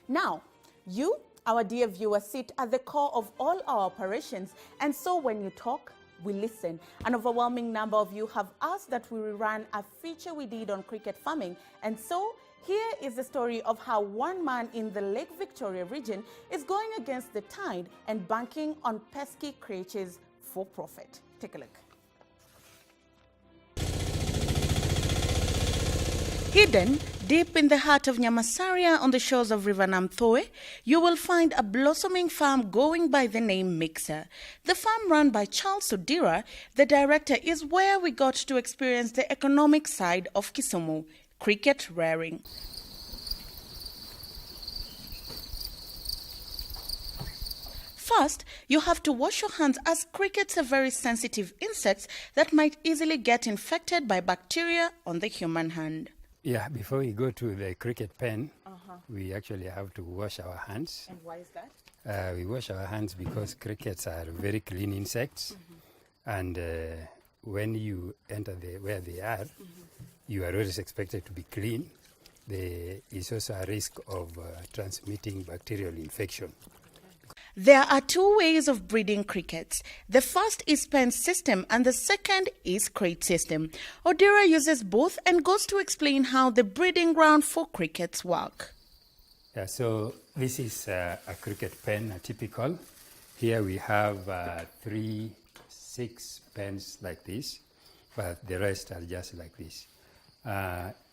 Now, you, our dear viewers, sit at the core of all our operations, and so when you talk, we listen. An overwhelming number of you have asked that we rerun a feature we did on cricket farming, and so here is the story of how one man in the Lake Victoria region is going against the tide and banking on pesky creatures for profit. Take a look. Hidden deep in the heart of Nyamasaria on the shores of River Namthoe, you will find a blossoming farm going by the name Mixa. The farm run by Charles Odira, the director, is where we got to experience the economic side of Kisumu, cricket rearing. First, you have to wash your hands as crickets are very sensitive insects that might easily get infected by bacteria on the human hand. Yeah, before we go to the cricket pen, we actually have to wash our hands. And why is that? We wash our hands because crickets are very clean insects. And when you enter where they are, you are always expected to be clean. There is also a risk of transmitting bacterial infection. There are two ways of breeding crickets. The first is pen system and the second is crate system. Odira uses both and goes to explain how the breeding ground for crickets work. Yeah, so this is a cricket pen, a typical. Here we have 6 pens like this, but the rest are just like this.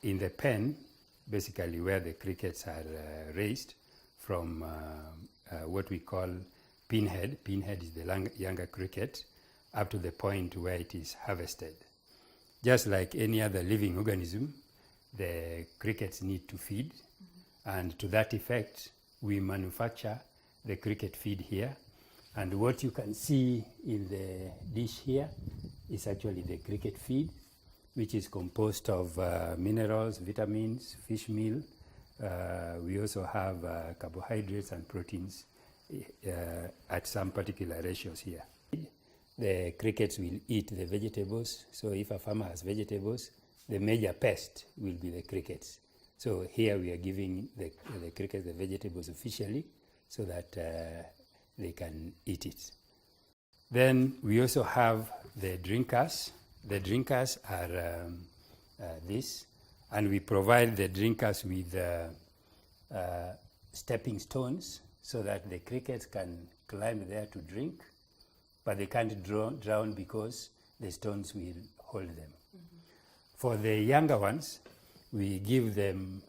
In the pen, basically where the crickets are raised from what we call pinhead. Pinhead is the younger cricket up to the point where it is harvested. Just like any other living organism, the crickets need to feed. And to that effect, we manufacture the cricket feed here. And what you can see in the dish here is actually the cricket feed, which is composed of minerals, vitamins, fish meal. We also have carbohydrates and proteins at some particular ratios here. The crickets will eat the vegetables. So if a farmer has vegetables, the major pest will be the crickets. So here we are giving the crickets the vegetables officially so that they can eat it. Then we also have the drinkers. The drinkers are this. And we provide the drinkers with stepping stones so that the crickets can climb there to drink, but they can't drown because the stones will hold them. For the younger ones, we give them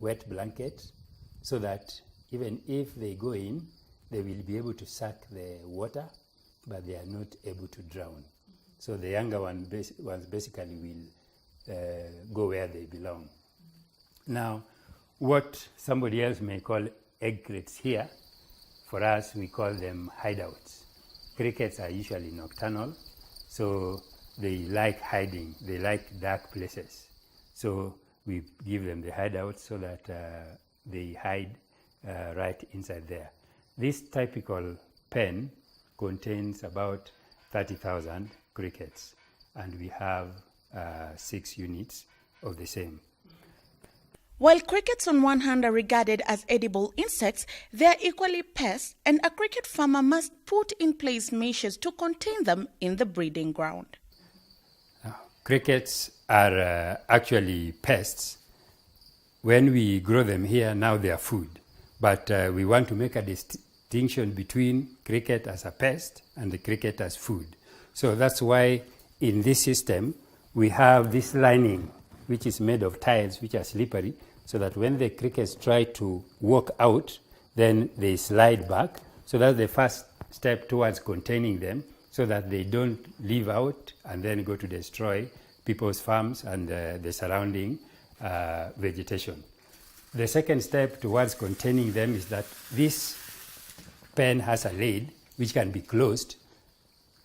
wet blankets so that even if they go in, they will be able to suck the water, but they are not able to drown. So the younger ones basically will go where they belong. Now, what somebody else may call egg crates here, for us we call them hideouts. Crickets are usually nocturnal, so they like hiding, they like dark places. So we give them the hideouts so that they hide right inside there. This typical pen contains about 30,000 crickets, and we have 6 units of the same. While crickets on one hand are regarded as edible insects, they are equally pests, and a cricket farmer must put in place measures to contain them in the breeding ground. Crickets are actually pests. When we grow them here, now they are food. But we want to make a distinction between cricket as a pest and the cricket as food. So that's why in this system, we have this lining, which is made of tiles, which are slippery, so that when the crickets try to walk out, then they slide back. So that's the first step towards containing them, so that they don't leave out and then go to destroy people's farms and the surrounding vegetation. The second step towards containing them is that this pen has a lid which can be closed,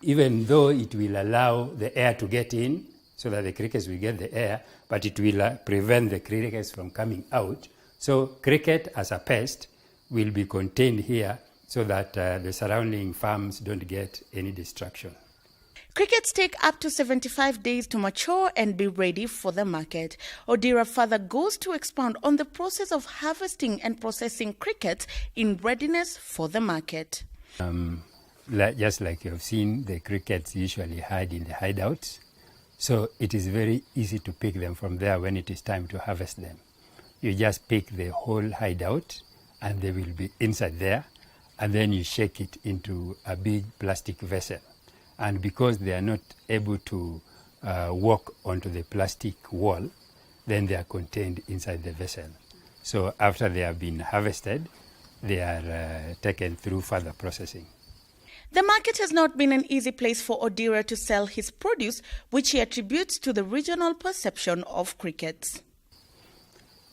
even though it will allow the air to get in so that the crickets will get the air, but it will prevent the crickets from coming out. So cricket as a pest will be contained here so that the surrounding farms don't get any destruction. Crickets take up to 75 days to mature and be ready for the market. Odira further goes to expound on the process of harvesting and processing crickets in readiness for the market. Just like you've seen, the crickets usually hide in the hideouts. So it is very easy to pick them from there when it is time to harvest them. You just pick the whole hideout and they will be inside there, and then you shake it into a big plastic vessel. And because they are not able to walk onto the plastic wall, then they are contained inside the vessel. So after they have been harvested, they are taken through further processing. The market has not been an easy place for Odira to sell his produce, which he attributes to the regional perception of crickets.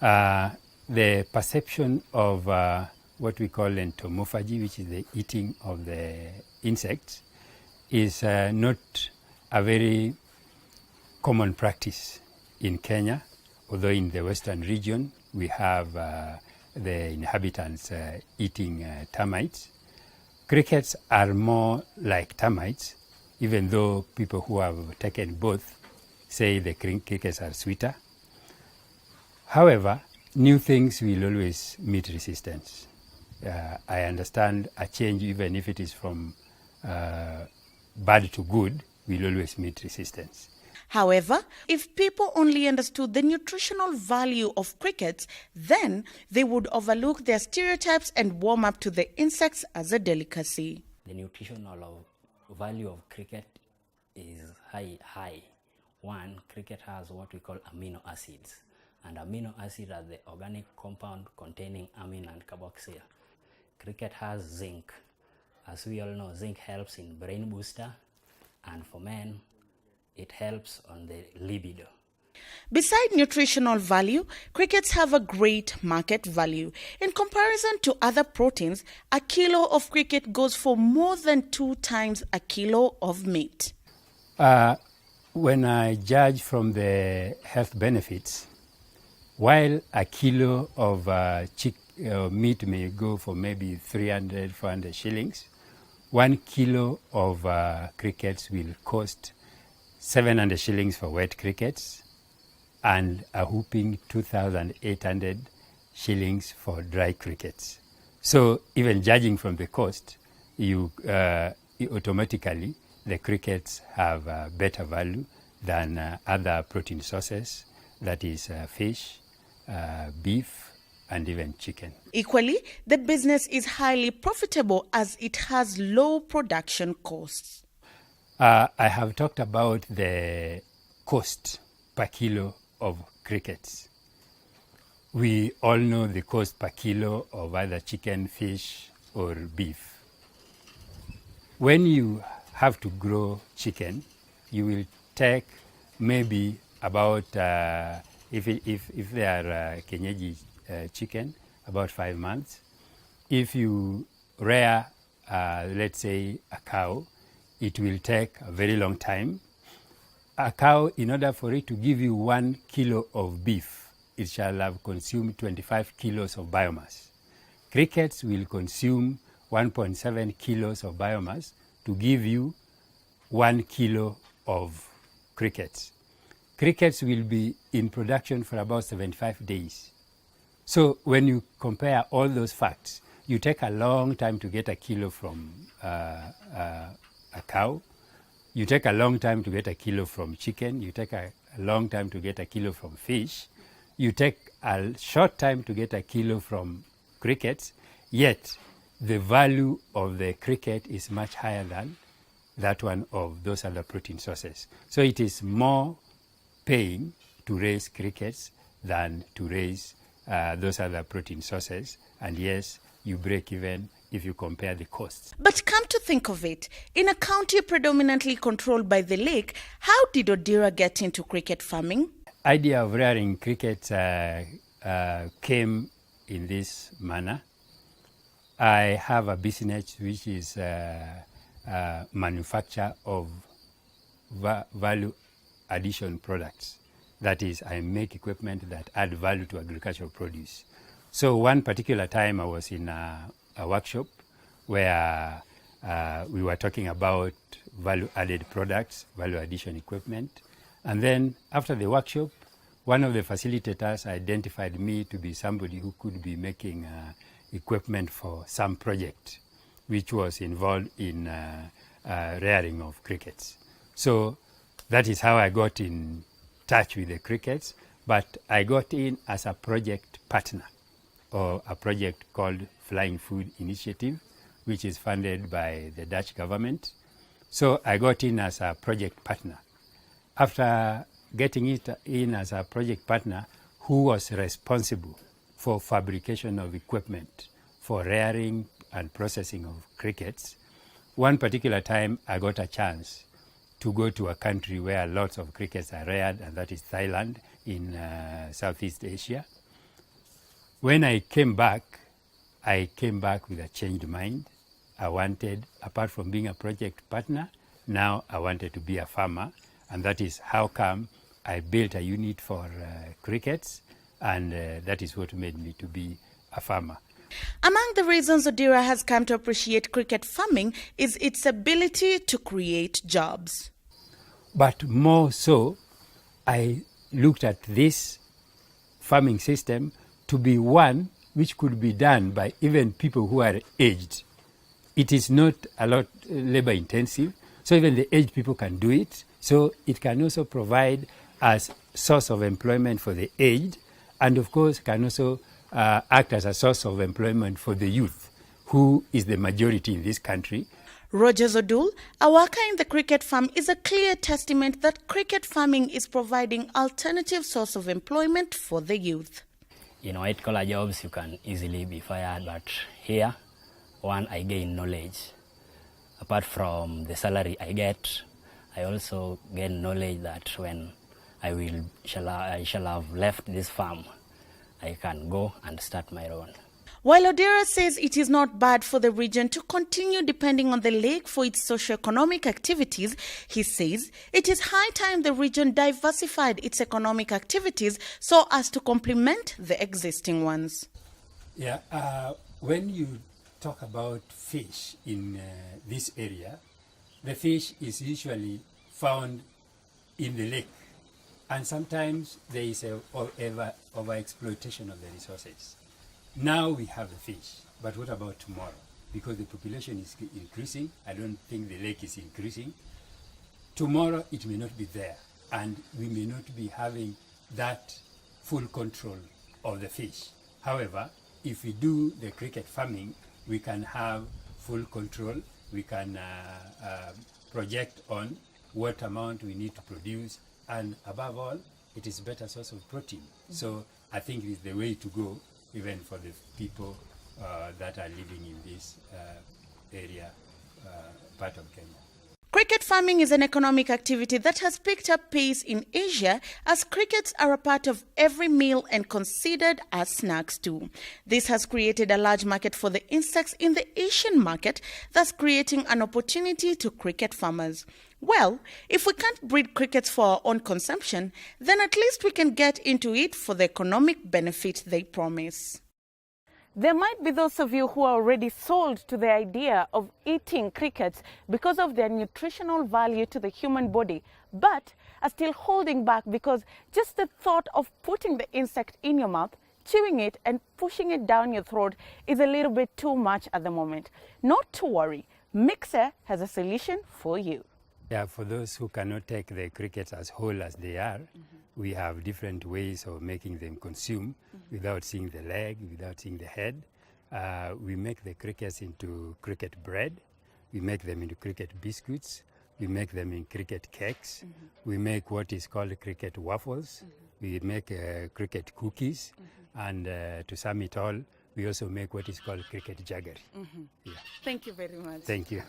The perception of what we call entomophagy, which is the eating of the insects, is not a very common practice in Kenya, although in the western region we have the inhabitants eating termites. Crickets are more like termites, even though people who have taken both say the crickets are sweeter. However, new things will always meet resistance. I understand a change, even if it is from bad to good, will always meet resistance. However, if people only understood the nutritional value of crickets, then they would overlook their stereotypes and warm up to the insects as a delicacy. The nutritional value of cricket is high. One, cricket has what we call amino acids, and amino acids are the organic compound containing amine and carboxyl. Cricket has zinc. As we all know, zinc helps in brain booster, and for men, it helps on the libido. Beside nutritional value, crickets have a great market value. In comparison to other proteins, a kilo of cricket goes for more than 2 times a kilo of meat. When I judge from the health benefits, while a kilo of meat may go for maybe 300, 400 shillings, 1 kilo of crickets will cost 700 shillings for wet crickets and a whooping 2,800 shillings for dry crickets. So even judging from the cost, you automatically the crickets have better value than other protein sources, that is fish, beef, and even chicken. Equally, the business is highly profitable as it has low production costs. I have talked about the cost per kilo of crickets. We all know the cost per kilo of either chicken, fish, or beef. When you have to grow chicken, you will take maybe about, if they are Kenyan chicken, about 5 months. If you rear, let's say, a cow, it will take a very long time. A cow, in order for it to give you 1 kilo of beef, it shall have consumed 25 kilos of biomass. Crickets will consume 1.7 kilos of biomass to give you 1 kilo of crickets. Crickets will be in production for about 75 days. So when you compare all those facts, you take a long time to get a kilo from a cow, you take a long time to get a kilo from chicken, you take a long time to get a kilo from fish, you take a short time to get a kilo from crickets, yet the value of the cricket is much higher than that one of those other protein sources. So it is more paying to raise crickets than to raise those other protein sources, and yes, you break even if you compare the costs. But come to think of it, in a county predominantly controlled by the lake, how did Odira get into cricket farming? Idea of rearing crickets came in this manner. I have a business which is manufacture of value addition products. That is, I make equipment that add value to agricultural produce. So one particular time I was in a workshop where we were talking about value-added products, value addition equipment. And then after the workshop, one of the facilitators identified me to be somebody who could be making equipment for some project, which was involved in rearing of crickets. So that is how I got in touch with the crickets, but I got in as a project partner, or a project called Flying Food Initiative, which is funded by the Dutch government. So I got in as a project partner. After getting it in as a project partner, who was responsible for fabrication of equipment for rearing and processing of crickets, one particular time I got a chance to go to a country where lots of crickets are reared, and that is Thailand in Southeast Asia. When I came back with a changed mind. I wanted, apart from being a project partner, now I wanted to be a farmer, and that is how come I built a unit for crickets, and that is what made me to be a farmer. Among the reasons Odira has come to appreciate cricket farming is its ability to create jobs. But more so, I looked at this farming system to be one which could be done by even people who are aged. It is not a lot labor intensive, so even the aged people can do it. So it can also provide as source of employment for the aged, and of course can also act as a source of employment for the youth, who is the majority in this country. Roger Zodul, a worker in the cricket farm, is a clear testament that cricket farming is providing alternative source of employment for the youth. In white-collar jobs, you can easily be fired, but here, one, I gain knowledge. Apart from the salary I get, I also gain knowledge that when I shall have left this farm, I can go and start my own. While Odira says it is not bad for the region to continue depending on the lake for its socio-economic activities, he says it is high time the region diversified its economic activities so as to complement the existing ones. Yeah, when you talk about fish in this area, the fish is usually found in the lake, and sometimes there is a over-exploitation of the resources. Now we have the fish, but what about tomorrow? Because the population is increasing, I don't think the lake is increasing. Tomorrow it may not be there, and we may not be having that full control of the fish. However, if we do the cricket farming, we can have full control. We can project on what amount we need to produce, and above all, it is a better source of protein. So I think it is the way to go, even for the people that are living in this area, part of Kenya. Cricket farming is an economic activity that has picked up pace in Asia, as crickets are a part of every meal and considered as snacks too. This has created a large market for the insects in the Asian market, thus creating an opportunity to cricket farmers. Well, if we can't breed crickets for our own consumption, then at least we can get into it for the economic benefit they promise. There might be those of you who are already sold to the idea of eating crickets because of their nutritional value to the human body, but are still holding back because just the thought of putting the insect in your mouth, chewing it and pushing it down your throat is a little bit too much at the moment. Not to worry, Mixa has a solution for you. Yeah, for those who cannot take the crickets as whole as they are, we have different ways of making them consume without seeing the leg, without seeing the head. We make the crickets into cricket bread. We make them into cricket biscuits. We make them in cricket cakes. We make what is called cricket waffles. We make cricket cookies. And to sum it all, we also make what is called cricket jaggery. Yeah. Thank you very much. Thank you.